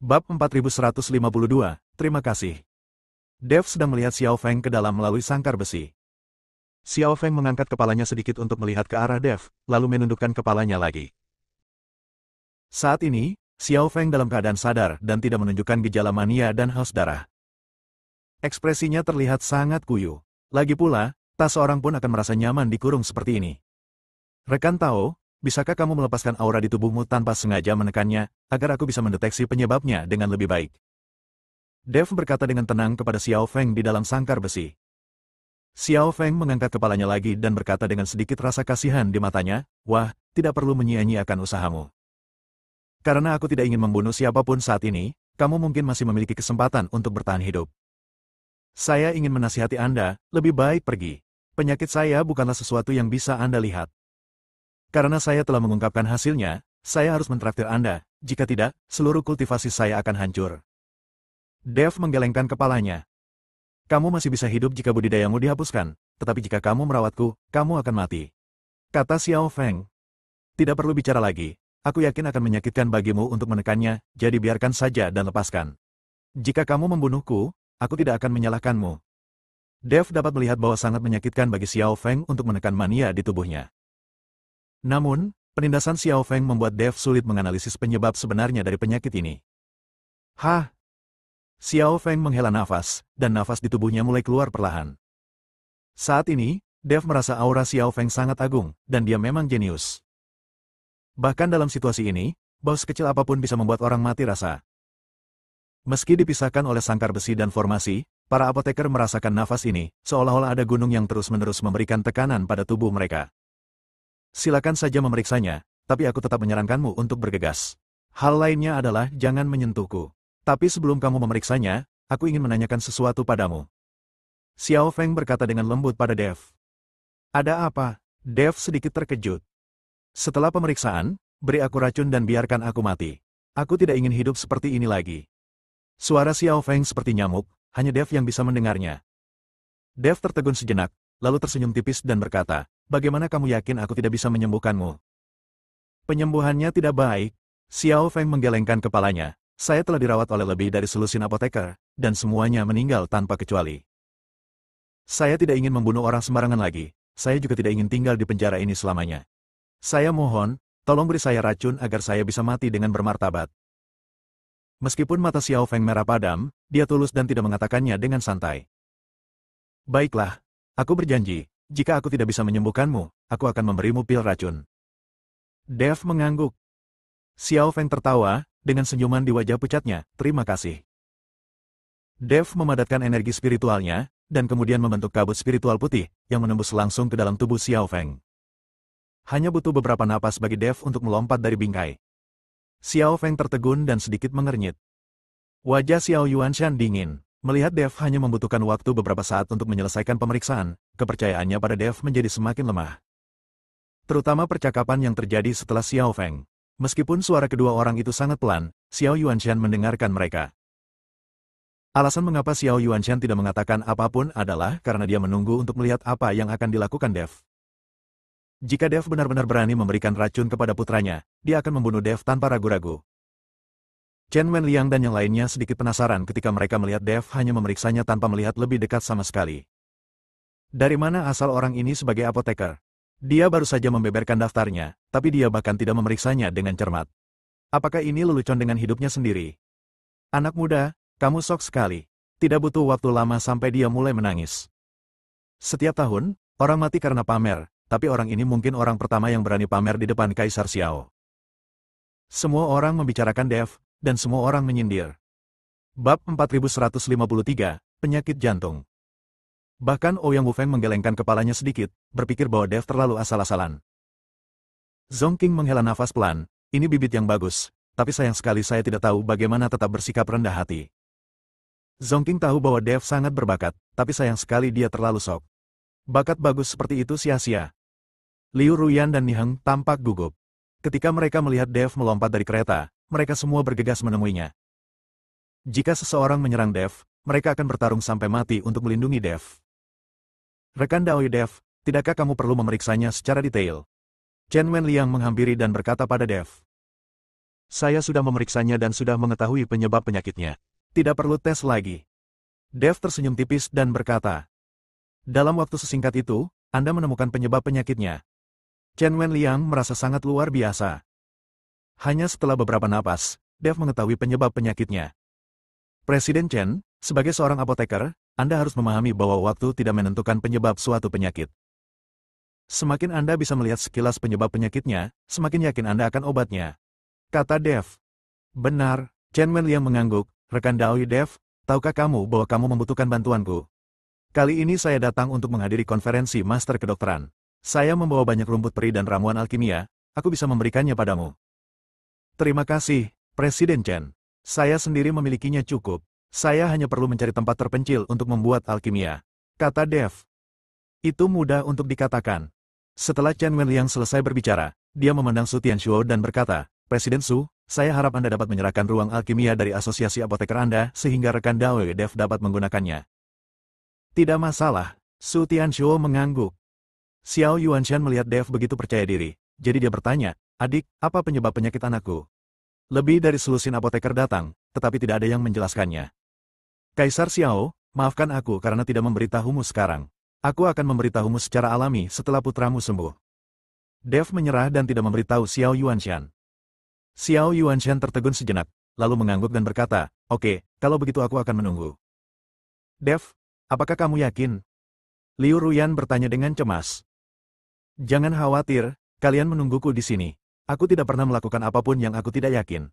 Bab 4152, terima kasih. Dev sedang melihat Xiao Feng ke dalam melalui sangkar besi. Xiao Feng mengangkat kepalanya sedikit untuk melihat ke arah Dev, lalu menundukkan kepalanya lagi. Saat ini, Xiao Feng dalam keadaan sadar dan tidak menunjukkan gejala mania dan haus darah. Ekspresinya terlihat sangat kuyu. Lagi pula, tak seorang pun akan merasa nyaman dikurung seperti ini. Rekan Tao, bisakah kamu melepaskan aura di tubuhmu tanpa sengaja menekannya, agar aku bisa mendeteksi penyebabnya dengan lebih baik? Dev berkata dengan tenang kepada Xiao Feng di dalam sangkar besi. Xiao Feng mengangkat kepalanya lagi dan berkata dengan sedikit rasa kasihan di matanya, "Wah, tidak perlu menyia-nyiakan usahamu. Karena aku tidak ingin membunuh siapapun saat ini, kamu mungkin masih memiliki kesempatan untuk bertahan hidup. Saya ingin menasihati Anda, lebih baik pergi. Penyakit saya bukanlah sesuatu yang bisa Anda lihat. Karena saya telah mengungkapkan hasilnya, saya harus mentraktir Anda, jika tidak, seluruh kultivasi saya akan hancur." Dev menggelengkan kepalanya. "Kamu masih bisa hidup jika budidayamu dihapuskan, tetapi jika kamu merawatku, kamu akan mati," kata Xiao Feng. "Tidak perlu bicara lagi, aku yakin akan menyakitkan bagimu untuk menekannya, jadi biarkan saja dan lepaskan. Jika kamu membunuhku, aku tidak akan menyalahkanmu." Dev dapat melihat bahwa sangat menyakitkan bagi Xiao Feng untuk menekan mania di tubuhnya. Namun, penindasan Xiao Feng membuat Dev sulit menganalisis penyebab sebenarnya dari penyakit ini. "Hah?" Xiao Feng menghela nafas, dan nafas di tubuhnya mulai keluar perlahan. Saat ini, Dev merasa aura Xiao Feng sangat agung, dan dia memang jenius. Bahkan dalam situasi ini, bau sekecil apapun bisa membuat orang mati rasa. Meski dipisahkan oleh sangkar besi dan formasi, para apoteker merasakan nafas ini, seolah-olah ada gunung yang terus-menerus memberikan tekanan pada tubuh mereka. "Silakan saja memeriksanya, tapi aku tetap menyarankanmu untuk bergegas. Hal lainnya adalah jangan menyentuhku. Tapi sebelum kamu memeriksanya, aku ingin menanyakan sesuatu padamu." Xiao Feng berkata dengan lembut pada Dev. "Ada apa?" Dev sedikit terkejut. "Setelah pemeriksaan, beri aku racun dan biarkan aku mati. Aku tidak ingin hidup seperti ini lagi." Suara Xiao Feng seperti nyamuk, hanya Dev yang bisa mendengarnya. Dev tertegun sejenak, lalu tersenyum tipis dan berkata, "Bagaimana kamu yakin aku tidak bisa menyembuhkanmu?" "Penyembuhannya tidak baik." Xiao Feng menggelengkan kepalanya. "Saya telah dirawat oleh lebih dari selusin apoteker, dan semuanya meninggal tanpa kecuali. Saya tidak ingin membunuh orang sembarangan lagi, saya juga tidak ingin tinggal di penjara ini selamanya. Saya mohon, tolong beri saya racun agar saya bisa mati dengan bermartabat." Meskipun mata Xiao Feng merah padam, dia tulus dan tidak mengatakannya dengan santai. "Baiklah, aku berjanji, jika aku tidak bisa menyembuhkanmu, aku akan memberimu pil racun." Dev mengangguk. Xiao Feng tertawa, dengan senyuman di wajah pucatnya, "Terima kasih." Dev memadatkan energi spiritualnya, dan kemudian membentuk kabut spiritual putih, yang menembus langsung ke dalam tubuh Xiao Feng. Hanya butuh beberapa napas bagi Dev untuk melompat dari bingkai. Xiao Feng tertegun dan sedikit mengernyit. Wajah Xiao Yuanshan dingin. Melihat Dev hanya membutuhkan waktu beberapa saat untuk menyelesaikan pemeriksaan, kepercayaannya pada Dev menjadi semakin lemah. Terutama percakapan yang terjadi setelah Xiao Feng. Meskipun suara kedua orang itu sangat pelan, Xiao Yuanshan mendengarkan mereka. Alasan mengapa Xiao Yuanshan tidak mengatakan apapun adalah karena dia menunggu untuk melihat apa yang akan dilakukan Dev. Jika Dev benar-benar berani memberikan racun kepada putranya, dia akan membunuh Dev tanpa ragu-ragu. Chen Wenliang dan yang lainnya sedikit penasaran ketika mereka melihat Dev hanya memeriksanya tanpa melihat lebih dekat sama sekali. Dari mana asal orang ini sebagai apoteker? Dia baru saja membeberkan daftarnya, tapi dia bahkan tidak memeriksanya dengan cermat. Apakah ini lelucon dengan hidupnya sendiri? "Anak muda, kamu sok sekali. Tidak butuh waktu lama sampai dia mulai menangis. Setiap tahun, orang mati karena pamer, tapi orang ini mungkin orang pertama yang berani pamer di depan Kaisar Xiao." Semua orang membicarakan Dev, dan semua orang menyindir. Bab 4153, Penyakit Jantung. Bahkan Ouyang Wufeng menggelengkan kepalanya sedikit, berpikir bahwa Dev terlalu asal-asalan. Zongqing menghela nafas pelan, "Ini bibit yang bagus, tapi sayang sekali saya tidak tahu bagaimana tetap bersikap rendah hati." Zongqing tahu bahwa Dev sangat berbakat, tapi sayang sekali dia terlalu sok. Bakat bagus seperti itu sia-sia. Liu Ruyan dan Niheng tampak gugup. Ketika mereka melihat Dev melompat dari kereta, mereka semua bergegas menemuinya. Jika seseorang menyerang Dev, mereka akan bertarung sampai mati untuk melindungi Dev. "Rekan Daoi Dev, tidakkah kamu perlu memeriksanya secara detail?" Chen Wenliang menghampiri dan berkata pada Dev. Saya sudah memeriksanya dan sudah mengetahui penyebab penyakitnya. Tidak perlu tes lagi. Dev tersenyum tipis dan berkata, dalam waktu sesingkat itu, Anda menemukan penyebab penyakitnya. Chen Wenliang merasa sangat luar biasa. Hanya setelah beberapa napas, Dev mengetahui penyebab penyakitnya. Presiden Chen, sebagai seorang apoteker, Anda harus memahami bahwa waktu tidak menentukan penyebab suatu penyakit. Semakin Anda bisa melihat sekilas penyebab penyakitnya, semakin yakin Anda akan obatnya. Kata Dev. Benar, Chen Wenliang mengangguk. Rekan Daoi Dev, tahukah kamu bahwa kamu membutuhkan bantuanku? Kali ini saya datang untuk menghadiri konferensi master kedokteran. Saya membawa banyak rumput peri dan ramuan alkimia, aku bisa memberikannya padamu. Terima kasih, Presiden Chen. Saya sendiri memilikinya cukup. Saya hanya perlu mencari tempat terpencil untuk membuat alkimia. Kata Dev. Itu mudah untuk dikatakan. Setelah Chen Wenliang selesai berbicara, dia memandang Su Tianxuo dan berkata, Presiden Su, saya harap Anda dapat menyerahkan ruang alkimia dari asosiasi apoteker Anda sehingga rekan Daoi Dev dapat menggunakannya. Tidak masalah, Su Tianxuo mengangguk. Xiao Yuanshan melihat Dev begitu percaya diri, jadi dia bertanya, adik, apa penyebab penyakit anakku? Lebih dari selusin apoteker datang, tetapi tidak ada yang menjelaskannya. Kaisar Xiao, maafkan aku karena tidak memberitahumu sekarang. Aku akan memberitahumu secara alami setelah putramu sembuh. Dev menyerah dan tidak memberitahu Xiao Yuanshan. Xiao Yuanshan tertegun sejenak, lalu mengangguk dan berkata, oke, kalau begitu aku akan menunggu. Dev, apakah kamu yakin? Liu Ruyan bertanya dengan cemas. Jangan khawatir, kalian menungguku di sini. Aku tidak pernah melakukan apapun yang aku tidak yakin.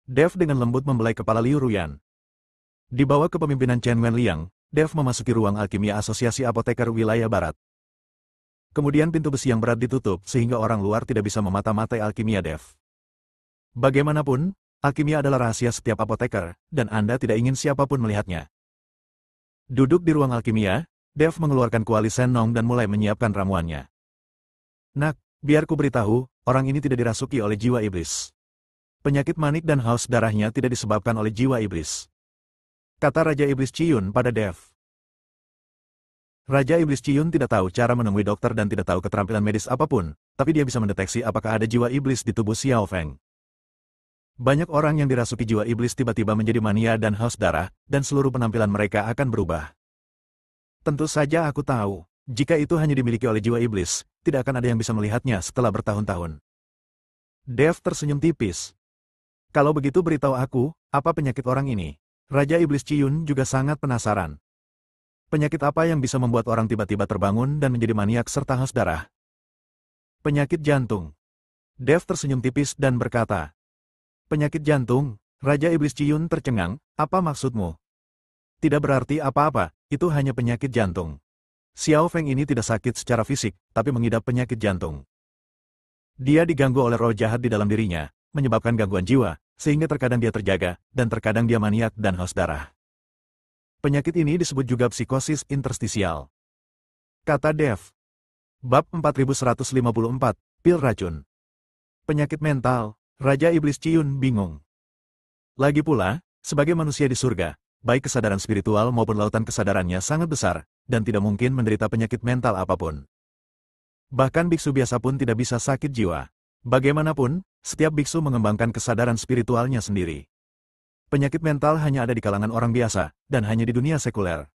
Dev dengan lembut membelai kepala Liu Ruyan. Di bawah kepemimpinan Chen Wenliang, Dev memasuki ruang alkimia Asosiasi Apoteker Wilayah Barat. Kemudian pintu besi yang berat ditutup sehingga orang luar tidak bisa memata-matai alkimia Dev. Bagaimanapun, alkimia adalah rahasia setiap apoteker, dan Anda tidak ingin siapapun melihatnya. Duduk di ruang alkimia, Dev mengeluarkan kuali Sennong dan mulai menyiapkan ramuannya. Nak, biar ku beritahu, orang ini tidak dirasuki oleh jiwa iblis. Penyakit manik dan haus darahnya tidak disebabkan oleh jiwa iblis. Kata Raja Iblis Ciyun pada Dev. Raja Iblis Ciyun tidak tahu cara menemui dokter dan tidak tahu keterampilan medis apapun, tapi dia bisa mendeteksi apakah ada jiwa iblis di tubuh Xiao Feng. Banyak orang yang dirasuki jiwa iblis tiba-tiba menjadi mania dan haus darah, dan seluruh penampilan mereka akan berubah. Tentu saja aku tahu, jika itu hanya dimiliki oleh jiwa iblis, tidak akan ada yang bisa melihatnya setelah bertahun-tahun. Dev tersenyum tipis. Kalau begitu beritahu aku, apa penyakit orang ini? Raja Iblis Ciyun juga sangat penasaran. Penyakit apa yang bisa membuat orang tiba-tiba terbangun dan menjadi maniak serta haus darah? Penyakit jantung. Dev tersenyum tipis dan berkata. Penyakit jantung, Raja Iblis Ciyun tercengang, apa maksudmu? Tidak berarti apa-apa, itu hanya penyakit jantung. Xiao Feng ini tidak sakit secara fisik, tapi mengidap penyakit jantung. Dia diganggu oleh roh jahat di dalam dirinya, menyebabkan gangguan jiwa, sehingga terkadang dia terjaga, dan terkadang dia maniak dan haus darah. Penyakit ini disebut juga psikosis interstisial. Kata Dev. Bab 4154, Pil Racun. Penyakit mental, Raja Iblis Ciyun bingung. Lagi pula, sebagai manusia di surga, baik kesadaran spiritual maupun lautan kesadarannya sangat besar, dan tidak mungkin menderita penyakit mental apapun. Bahkan biksu biasa pun tidak bisa sakit jiwa. Bagaimanapun, setiap biksu mengembangkan kesadaran spiritualnya sendiri. Penyakit mental hanya ada di kalangan orang biasa, dan hanya di dunia sekuler.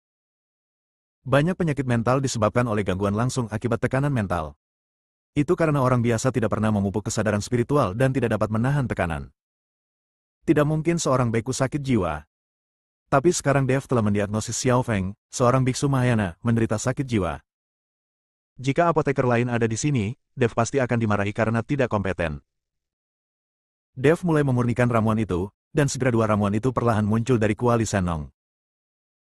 Banyak penyakit mental disebabkan oleh gangguan langsung akibat tekanan mental. Itu karena orang biasa tidak pernah memupuk kesadaran spiritual dan tidak dapat menahan tekanan. Tidak mungkin seorang beku sakit jiwa. Tapi sekarang Dev telah mendiagnosis Xiao Feng, seorang biksu Mahayana, menderita sakit jiwa. Jika apoteker lain ada di sini, Dev pasti akan dimarahi karena tidak kompeten. Dev mulai memurnikan ramuan itu, dan segera dua ramuan itu perlahan muncul dari kuali Sennong.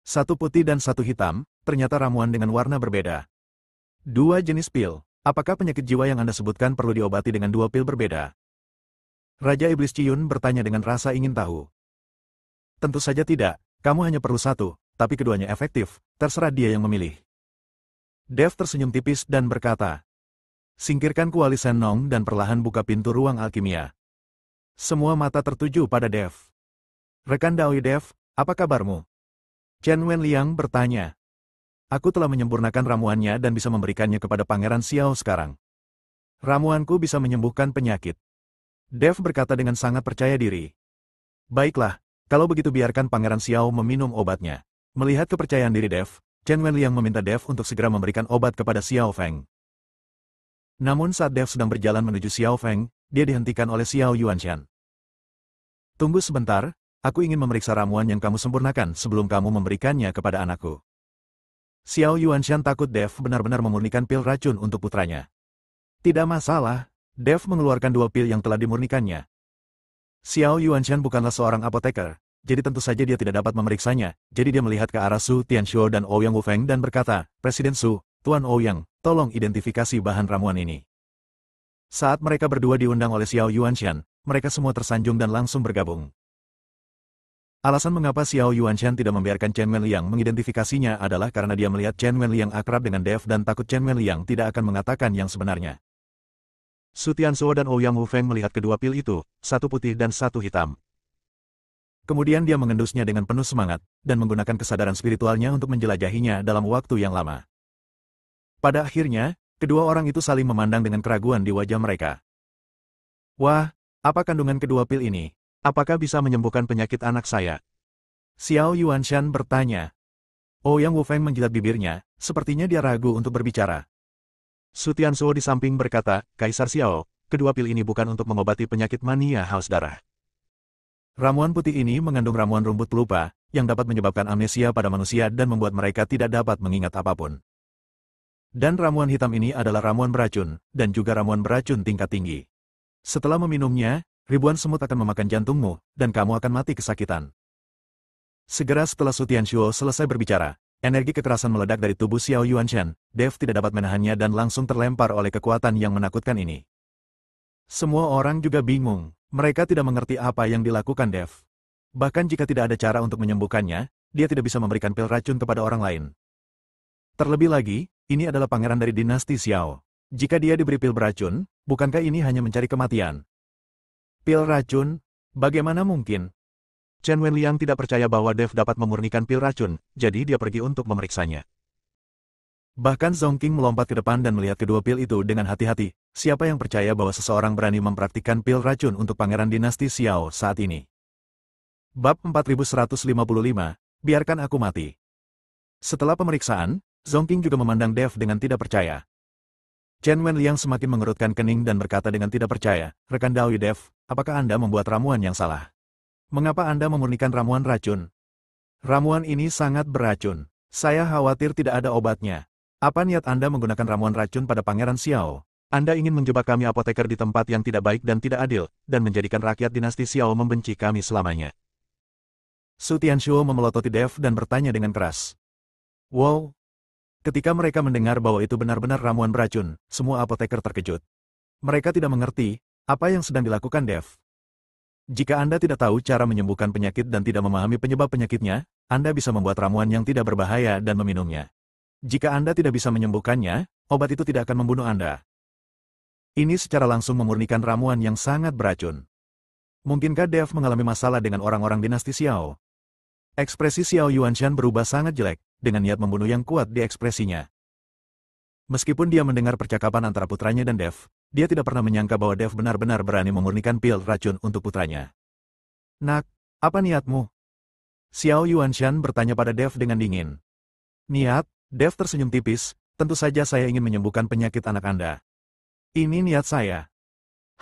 Satu putih dan satu hitam, ternyata ramuan dengan warna berbeda. Dua jenis pil, apakah penyakit jiwa yang Anda sebutkan perlu diobati dengan dua pil berbeda? Raja Iblis Ciyun bertanya dengan rasa ingin tahu. Tentu saja tidak, kamu hanya perlu satu, tapi keduanya efektif, terserah dia yang memilih. Dev tersenyum tipis dan berkata, singkirkan kuali Sennong dan perlahan buka pintu ruang alkimia. Semua mata tertuju pada Dev. Rekan Daoi Dev, apa kabarmu? Chen Wenliang bertanya. Aku telah menyempurnakan ramuannya dan bisa memberikannya kepada Pangeran Xiao sekarang. Ramuanku bisa menyembuhkan penyakit. Dev berkata dengan sangat percaya diri. Baiklah, kalau begitu biarkan Pangeran Xiao meminum obatnya. Melihat kepercayaan diri Dev, Chen Wenliang meminta Dev untuk segera memberikan obat kepada Xiao Feng. Namun saat Dev sedang berjalan menuju Xiao Feng, dia dihentikan oleh Xiao Yuanshan. Tunggu sebentar, aku ingin memeriksa ramuan yang kamu sempurnakan sebelum kamu memberikannya kepada anakku. Xiao Yuanshan takut Dev benar-benar memurnikan pil racun untuk putranya. Tidak masalah, Dev mengeluarkan 2 pil yang telah dimurnikannya. Xiao Yuanshan bukanlah seorang apoteker, jadi tentu saja dia tidak dapat memeriksanya, jadi dia melihat ke arah Su Tianxiu dan Ouyang Wufeng dan berkata, Presiden Su, Tuan Ouyang, tolong identifikasi bahan ramuan ini. Saat mereka berdua diundang oleh Xiao Yuanshan, mereka semua tersanjung dan langsung bergabung. Alasan mengapa Xiao Yuanshan tidak membiarkan Chen Wenliang mengidentifikasinya adalah karena dia melihat Chen Wenliang akrab dengan Dev dan takut Chen Wenliang tidak akan mengatakan yang sebenarnya. Su Tianxiu dan Ouyang Wufeng melihat kedua pil itu, satu putih dan satu hitam. Kemudian dia mengendusnya dengan penuh semangat, dan menggunakan kesadaran spiritualnya untuk menjelajahinya dalam waktu yang lama. Pada akhirnya, kedua orang itu saling memandang dengan keraguan di wajah mereka. Wah, apa kandungan kedua pil ini? Apakah bisa menyembuhkan penyakit anak saya? Xiao Yuanshan bertanya. Ouyang Wufeng menjilat bibirnya, sepertinya dia ragu untuk berbicara. Su Tianxiu di samping berkata, Kaisar Xiao, kedua pil ini bukan untuk mengobati penyakit mania haus darah. Ramuan putih ini mengandung ramuan rumput pelupa, yang dapat menyebabkan amnesia pada manusia dan membuat mereka tidak dapat mengingat apapun. Dan ramuan hitam ini adalah ramuan beracun, dan juga ramuan beracun tingkat tinggi. Setelah meminumnya, ribuan semut akan memakan jantungmu, dan kamu akan mati kesakitan. Segera setelah Su Tianxiu selesai berbicara, energi kekerasan meledak dari tubuh Xiao Yuanshan. Dev tidak dapat menahannya dan langsung terlempar oleh kekuatan yang menakutkan ini. Semua orang juga bingung, mereka tidak mengerti apa yang dilakukan Dev. Bahkan jika tidak ada cara untuk menyembuhkannya, dia tidak bisa memberikan pil racun kepada orang lain. Terlebih lagi, ini adalah pangeran dari dinasti Xiao. Jika dia diberi pil beracun, bukankah ini hanya mencari kematian? Pil racun? Bagaimana mungkin? Chen Wenliang tidak percaya bahwa Dev dapat memurnikan pil racun, jadi dia pergi untuk memeriksanya. Bahkan Zongqing melompat ke depan dan melihat kedua pil itu dengan hati-hati. Siapa yang percaya bahwa seseorang berani mempraktikkan pil racun untuk pangeran dinasti Xiao saat ini? Bab 4155, biarkan aku mati. Setelah pemeriksaan, Zongqing juga memandang Dev dengan tidak percaya. Chen Wenliang semakin mengerutkan kening dan berkata dengan tidak percaya, Rekan Dawi Dev, apakah Anda membuat ramuan yang salah? Mengapa Anda memurnikan ramuan racun? Ramuan ini sangat beracun. Saya khawatir tidak ada obatnya. Apa niat Anda menggunakan ramuan racun pada Pangeran Xiao? Anda ingin menjebak kami apoteker di tempat yang tidak baik dan tidak adil, dan menjadikan rakyat dinasti Xiao membenci kami selamanya. Su Tianxiu memelototi Dev dan bertanya dengan keras. Wow! Ketika mereka mendengar bahwa itu benar-benar ramuan beracun, semua apoteker terkejut. Mereka tidak mengerti apa yang sedang dilakukan Dev. Jika Anda tidak tahu cara menyembuhkan penyakit dan tidak memahami penyebab penyakitnya, Anda bisa membuat ramuan yang tidak berbahaya dan meminumnya. Jika Anda tidak bisa menyembuhkannya, obat itu tidak akan membunuh Anda. Ini secara langsung memurnikan ramuan yang sangat beracun. Mungkinkah Dev mengalami masalah dengan orang-orang dinasti Xiao? Ekspresi Xiao Yuanshan berubah sangat jelek, dengan niat membunuh yang kuat di ekspresinya. Meskipun dia mendengar percakapan antara putranya dan Dev, dia tidak pernah menyangka bahwa Dev benar-benar berani memurnikan pil racun untuk putranya. Nak, apa niatmu? Xiao Yuanshan bertanya pada Dev dengan dingin. Niat? Dev tersenyum tipis, tentu saja saya ingin menyembuhkan penyakit anak Anda. Ini niat saya.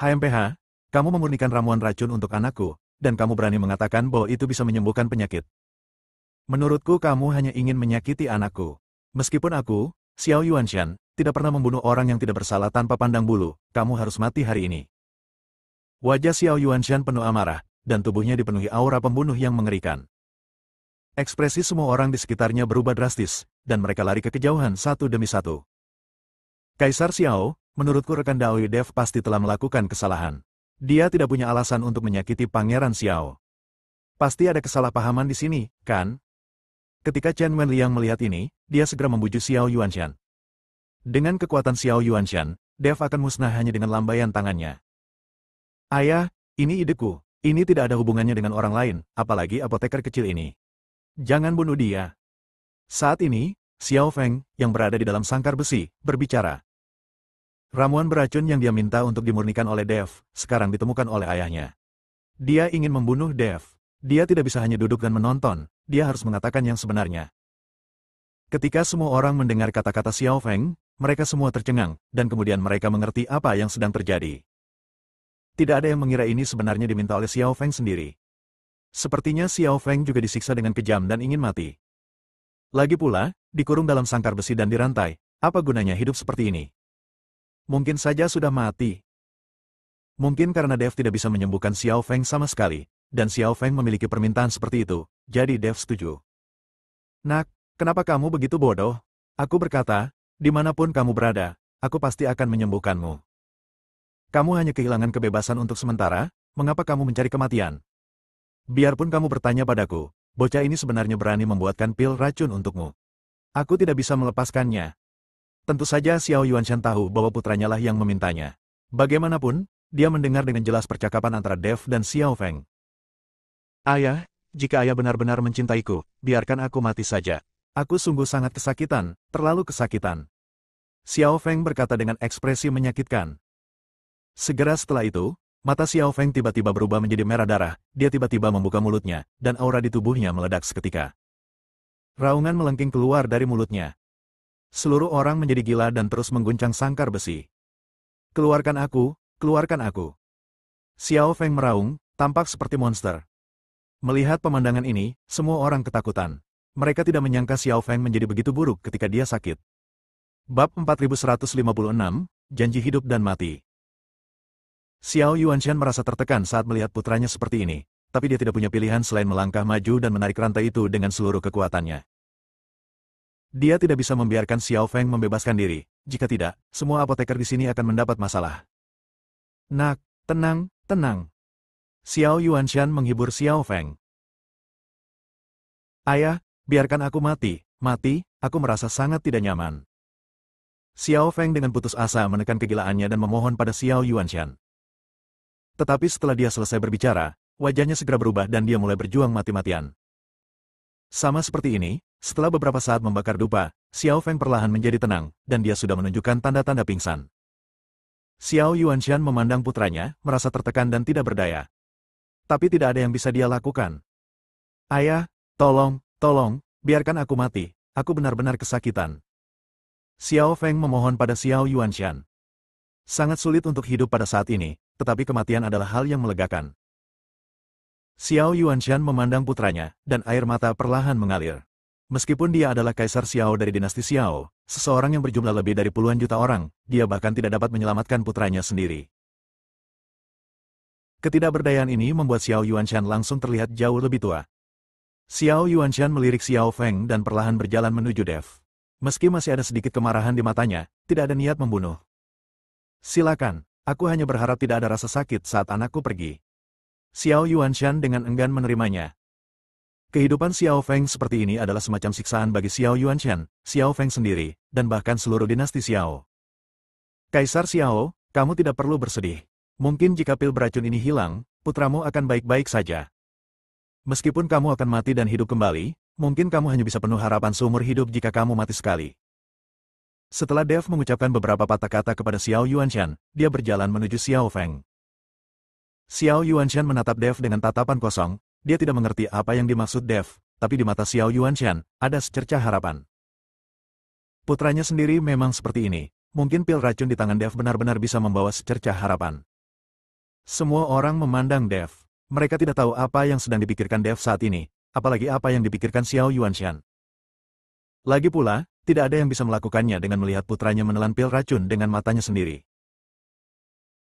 HMPH, kamu memurnikan ramuan racun untuk anakku, dan kamu berani mengatakan bahwa itu bisa menyembuhkan penyakit. Menurutku kamu hanya ingin menyakiti anakku. Meskipun aku, Xiao Yuanshan, tidak pernah membunuh orang yang tidak bersalah tanpa pandang bulu, kamu harus mati hari ini. Wajah Xiao Yuanshan penuh amarah, dan tubuhnya dipenuhi aura pembunuh yang mengerikan. Ekspresi semua orang di sekitarnya berubah drastis, dan mereka lari ke kejauhan satu demi satu. Kaisar Xiao, menurutku rekan Dawi Dev pasti telah melakukan kesalahan. Dia tidak punya alasan untuk menyakiti Pangeran Xiao. Pasti ada kesalahpahaman di sini, kan? Ketika Chen Wenliang melihat ini, dia segera membujuk Xiao Yuanshan. Dengan kekuatan Xiao Yuanshan, Dev akan musnah hanya dengan lambaian tangannya. Ayah, ini ideku. Ini tidak ada hubungannya dengan orang lain, apalagi apoteker kecil ini. Jangan bunuh dia. Saat ini, Xiao Feng, yang berada di dalam sangkar besi, berbicara. Ramuan beracun yang dia minta untuk dimurnikan oleh Dev, sekarang ditemukan oleh ayahnya. Dia ingin membunuh Dev. Dia tidak bisa hanya duduk dan menonton, dia harus mengatakan yang sebenarnya. Ketika semua orang mendengar kata-kata Xiao Feng, mereka semua tercengang, dan kemudian mereka mengerti apa yang sedang terjadi. Tidak ada yang mengira ini sebenarnya diminta oleh Xiao Feng sendiri. Sepertinya Xiao Feng juga disiksa dengan kejam dan ingin mati. Lagi pula, dikurung dalam sangkar besi dan dirantai, apa gunanya hidup seperti ini? Mungkin saja sudah mati. Mungkin karena Dev tidak bisa menyembuhkan Xiao Feng sama sekali, dan Xiao Feng memiliki permintaan seperti itu, jadi Dev setuju. Nak, kenapa kamu begitu bodoh? Aku berkata, dimanapun kamu berada, aku pasti akan menyembuhkanmu. Kamu hanya kehilangan kebebasan untuk sementara, mengapa kamu mencari kematian? Biarpun kamu bertanya padaku, bocah ini sebenarnya berani membuatkan pil racun untukmu. Aku tidak bisa melepaskannya. Tentu saja Xiao Yuanshan tahu bahwa putranya lah yang memintanya. Bagaimanapun, dia mendengar dengan jelas percakapan antara Dev dan Xiao Feng. Ayah, jika ayah benar-benar mencintaiku, biarkan aku mati saja. Aku sungguh sangat kesakitan, terlalu kesakitan. Xiao Feng berkata dengan ekspresi menyakitkan. Segera setelah itu, mata Xiao Feng tiba-tiba berubah menjadi merah darah, dia tiba-tiba membuka mulutnya, dan aura di tubuhnya meledak seketika. Raungan melengking keluar dari mulutnya. Seluruh orang menjadi gila dan terus mengguncang sangkar besi. Keluarkan aku, keluarkan aku. Xiao Feng meraung, tampak seperti monster. Melihat pemandangan ini, semua orang ketakutan. Mereka tidak menyangka Xiao Feng menjadi begitu buruk ketika dia sakit. Bab 4156, Janji Hidup dan Mati. Xiao Yuanshan merasa tertekan saat melihat putranya seperti ini, tapi dia tidak punya pilihan selain melangkah maju dan menarik rantai itu dengan seluruh kekuatannya. Dia tidak bisa membiarkan Xiao Feng membebaskan diri, jika tidak, semua apoteker di sini akan mendapat masalah. Nak, tenang, tenang. Xiao Yuanshan menghibur Xiao Feng. Ayah, biarkan aku mati, aku merasa sangat tidak nyaman. Xiao Feng dengan putus asa menekan kegilaannya dan memohon pada Xiao Yuanshan. Tetapi setelah dia selesai berbicara, wajahnya segera berubah dan dia mulai berjuang mati-matian. Sama seperti ini, setelah beberapa saat membakar dupa, Xiao Feng perlahan menjadi tenang, dan dia sudah menunjukkan tanda-tanda pingsan. Xiao Yuanshan memandang putranya, merasa tertekan dan tidak berdaya. Tapi tidak ada yang bisa dia lakukan. Ayah, tolong, biarkan aku mati, aku benar-benar kesakitan. Xiao Feng memohon pada Xiao Yuanshan. Sangat sulit untuk hidup pada saat ini, tetapi kematian adalah hal yang melegakan. Xiao Yuanshan memandang putranya, dan air mata perlahan mengalir. Meskipun dia adalah Kaisar Xiao dari dinasti Xiao, seseorang yang berjumlah lebih dari puluhan juta orang, dia bahkan tidak dapat menyelamatkan putranya sendiri. Ketidakberdayaan ini membuat Xiao Yuanshan langsung terlihat jauh lebih tua. Xiao Yuanshan melirik Xiao Feng dan perlahan berjalan menuju Dev. Meski masih ada sedikit kemarahan di matanya, tidak ada niat membunuh. Silakan, aku hanya berharap tidak ada rasa sakit saat anakku pergi. Xiao Yuanshan dengan enggan menerimanya. Kehidupan Xiao Feng seperti ini adalah semacam siksaan bagi Xiao Yuanshan, Xiao Feng sendiri, dan bahkan seluruh dinasti Xiao. Kaisar Xiao, kamu tidak perlu bersedih. Mungkin jika pil beracun ini hilang, putramu akan baik-baik saja. Meskipun kamu akan mati dan hidup kembali, mungkin kamu hanya bisa penuh harapan seumur hidup jika kamu mati sekali. Setelah Dev mengucapkan beberapa patah kata kepada Xiao Yuanshan, dia berjalan menuju Xiao Feng. Xiao Yuanshan menatap Dev dengan tatapan kosong, dia tidak mengerti apa yang dimaksud Dev, tapi di mata Xiao Yuanshan, ada secercah harapan. Putranya sendiri memang seperti ini, mungkin pil racun di tangan Dev benar-benar bisa membawa secercah harapan. Semua orang memandang Dev, mereka tidak tahu apa yang sedang dipikirkan Dev saat ini, apalagi apa yang dipikirkan Xiao Yuanshan. Lagi pula, tidak ada yang bisa melakukannya dengan melihat putranya menelan pil racun dengan matanya sendiri.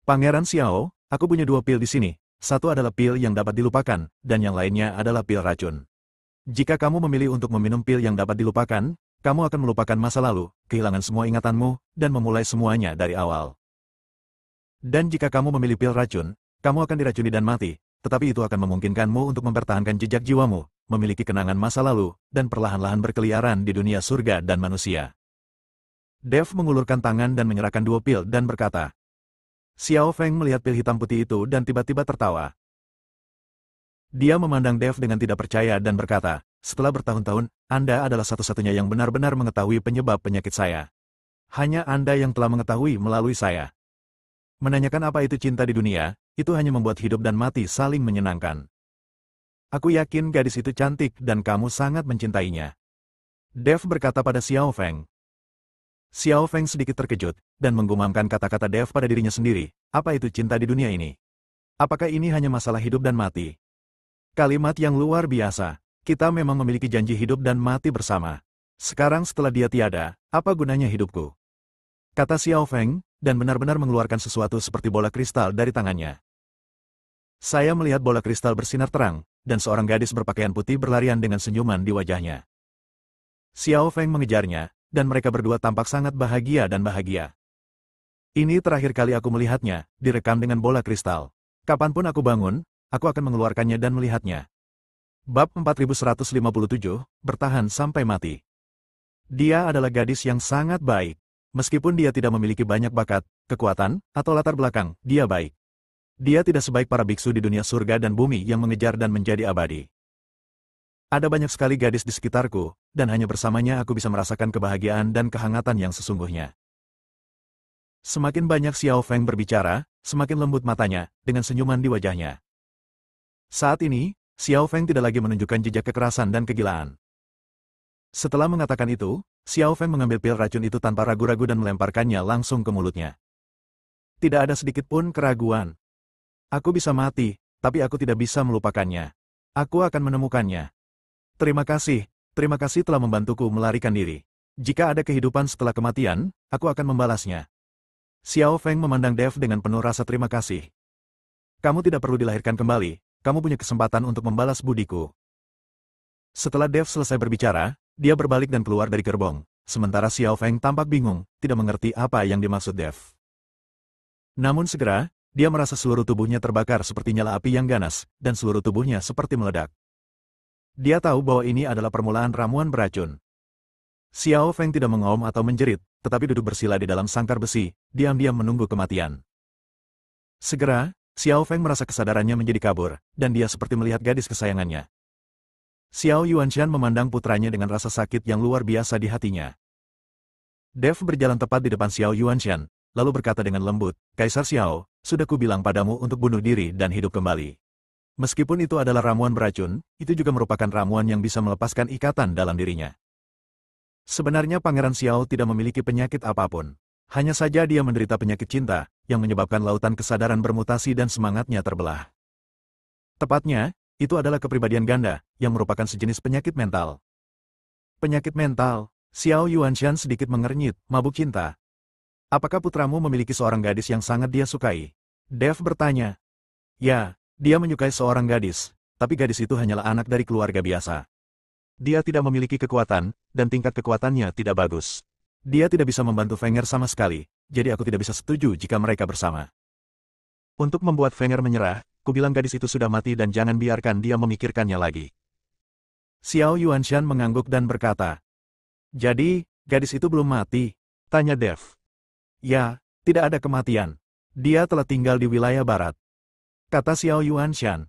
Pangeran Xiao, aku punya dua pil di sini, satu adalah pil yang dapat dilupakan, dan yang lainnya adalah pil racun. Jika kamu memilih untuk meminum pil yang dapat dilupakan, kamu akan melupakan masa lalu, kehilangan semua ingatanmu, dan memulai semuanya dari awal. Dan jika kamu memilih pil racun, kamu akan diracuni dan mati, tetapi itu akan memungkinkanmu untuk mempertahankan jejak jiwamu, memiliki kenangan masa lalu, dan perlahan-lahan berkeliaran di dunia surga dan manusia. Dev mengulurkan tangan dan menyerahkan dua pil dan berkata. Xiao Feng melihat pil hitam putih itu dan tiba-tiba tertawa. Dia memandang Dev dengan tidak percaya dan berkata, setelah bertahun-tahun, Anda adalah satu-satunya yang benar-benar mengetahui penyebab penyakit saya. Hanya Anda yang telah mengetahui melalui saya. Menanyakan apa itu cinta di dunia, itu hanya membuat hidup dan mati saling menyenangkan. Aku yakin gadis itu cantik dan kamu sangat mencintainya. Dev berkata pada Xiao Feng. Xiao Feng sedikit terkejut, dan menggumamkan kata-kata Dev pada dirinya sendiri. Apa itu cinta di dunia ini? Apakah ini hanya masalah hidup dan mati? Kalimat yang luar biasa. Kita memang memiliki janji hidup dan mati bersama. Sekarang setelah dia tiada, apa gunanya hidupku? Kata Xiao Feng, dan benar-benar mengeluarkan sesuatu seperti bola kristal dari tangannya. Saya melihat bola kristal bersinar terang, dan seorang gadis berpakaian putih berlarian dengan senyuman di wajahnya. Xiao Feng mengejarnya, dan mereka berdua tampak sangat bahagia dan bahagia. Ini terakhir kali aku melihatnya, direkam dengan bola kristal. Kapanpun aku bangun, aku akan mengeluarkannya dan melihatnya. Bab 4157, bertahan sampai mati. Dia adalah gadis yang sangat baik. Meskipun dia tidak memiliki banyak bakat, kekuatan, atau latar belakang, dia baik. Dia tidak sebaik para biksu di dunia surga dan bumi yang mengejar dan menjadi abadi. Ada banyak sekali gadis di sekitarku, dan hanya bersamanya aku bisa merasakan kebahagiaan dan kehangatan yang sesungguhnya. Semakin banyak Xiao Feng berbicara, semakin lembut matanya, dengan senyuman di wajahnya. Saat ini, Xiao Feng tidak lagi menunjukkan jejak kekerasan dan kegilaan. Setelah mengatakan itu, Xiao Feng mengambil pil racun itu tanpa ragu-ragu dan melemparkannya langsung ke mulutnya. Tidak ada sedikit pun keraguan. Aku bisa mati, tapi aku tidak bisa melupakannya. Aku akan menemukannya. Terima kasih telah membantuku melarikan diri. Jika ada kehidupan setelah kematian, aku akan membalasnya. Xiao Feng memandang Dev dengan penuh rasa terima kasih. Kamu tidak perlu dilahirkan kembali, kamu punya kesempatan untuk membalas budiku. Setelah Dev selesai berbicara, dia berbalik dan keluar dari gerbong, sementara Xiao Feng tampak bingung, tidak mengerti apa yang dimaksud Dev. Namun segera, dia merasa seluruh tubuhnya terbakar seperti nyala api yang ganas, dan seluruh tubuhnya seperti meledak. Dia tahu bahwa ini adalah permulaan ramuan beracun. Xiao Feng tidak mengaum atau menjerit, tetapi duduk bersila di dalam sangkar besi, diam-diam menunggu kematian. Segera, Xiao Feng merasa kesadarannya menjadi kabur, dan dia seperti melihat gadis kesayangannya. Xiao Yuanshan memandang putranya dengan rasa sakit yang luar biasa di hatinya. Dev berjalan tepat di depan Xiao Yuanshan, lalu berkata dengan lembut, Kaisar Xiao, sudah kubilang padamu untuk bunuh diri dan hidup kembali. Meskipun itu adalah ramuan beracun, itu juga merupakan ramuan yang bisa melepaskan ikatan dalam dirinya. Sebenarnya Pangeran Xiao tidak memiliki penyakit apapun. Hanya saja dia menderita penyakit cinta, yang menyebabkan lautan kesadaran bermutasi dan semangatnya terbelah. Tepatnya, itu adalah kepribadian ganda, yang merupakan sejenis penyakit mental. Penyakit mental, Xiao Yuanshan sedikit mengernyit, mabuk cinta. Apakah putramu memiliki seorang gadis yang sangat dia sukai? Dev bertanya. Ya, dia menyukai seorang gadis, tapi gadis itu hanyalah anak dari keluarga biasa. Dia tidak memiliki kekuatan, dan tingkat kekuatannya tidak bagus. Dia tidak bisa membantu Fenger sama sekali, jadi aku tidak bisa setuju jika mereka bersama. Untuk membuat Fenger menyerah, kubilang gadis itu sudah mati dan jangan biarkan dia memikirkannya lagi. Xiao Yuanshan mengangguk dan berkata, jadi, gadis itu belum mati? Tanya Dev. Ya, tidak ada kematian. Dia telah tinggal di wilayah barat. Kata Xiao Yuanshan.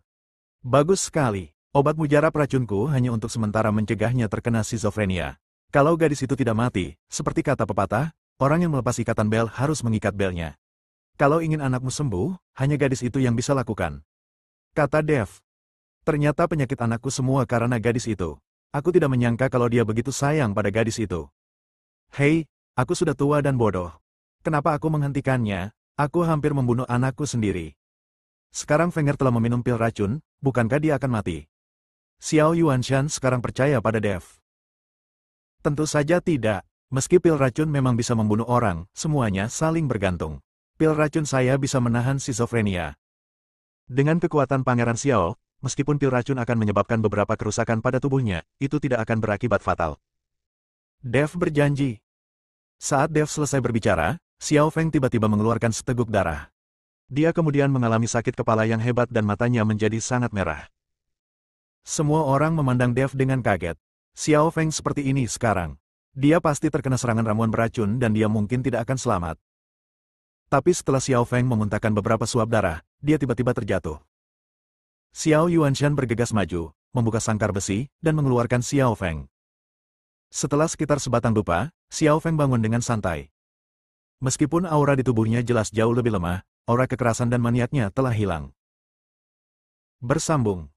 Bagus sekali. Obat mujarab racunku hanya untuk sementara mencegahnya terkena skizofrenia. Kalau gadis itu tidak mati, seperti kata pepatah, orang yang melepas ikatan bel harus mengikat belnya. Kalau ingin anakmu sembuh, hanya gadis itu yang bisa lakukan. Kata Dev. Ternyata penyakit anakku semua karena gadis itu. Aku tidak menyangka kalau dia begitu sayang pada gadis itu. Hei, aku sudah tua dan bodoh. Kenapa aku menghentikannya? Aku hampir membunuh anakku sendiri. Sekarang Fenger telah meminum pil racun, bukankah dia akan mati? Xiao Yuanshan sekarang percaya pada Dev. Tentu saja tidak. Meski pil racun memang bisa membunuh orang, semuanya saling bergantung. Pil racun saya bisa menahan skizofrenia. Dengan kekuatan Pangeran Xiao, meskipun pil racun akan menyebabkan beberapa kerusakan pada tubuhnya, itu tidak akan berakibat fatal. Dev berjanji. Saat Dev selesai berbicara, Xiao Feng tiba-tiba mengeluarkan seteguk darah. Dia kemudian mengalami sakit kepala yang hebat dan matanya menjadi sangat merah. Semua orang memandang Dev dengan kaget. Xiao Feng seperti ini sekarang. Dia pasti terkena serangan ramuan beracun dan dia mungkin tidak akan selamat. Tapi setelah Xiao Feng memuntahkan beberapa suap darah, dia tiba-tiba terjatuh. Xiao Yuanshan bergegas maju, membuka sangkar besi, dan mengeluarkan Xiao Feng. Setelah sekitar sebatang dupa, Xiao Feng bangun dengan santai. Meskipun aura di tubuhnya jelas jauh lebih lemah, aura kekerasan dan maniaknya telah hilang. Bersambung.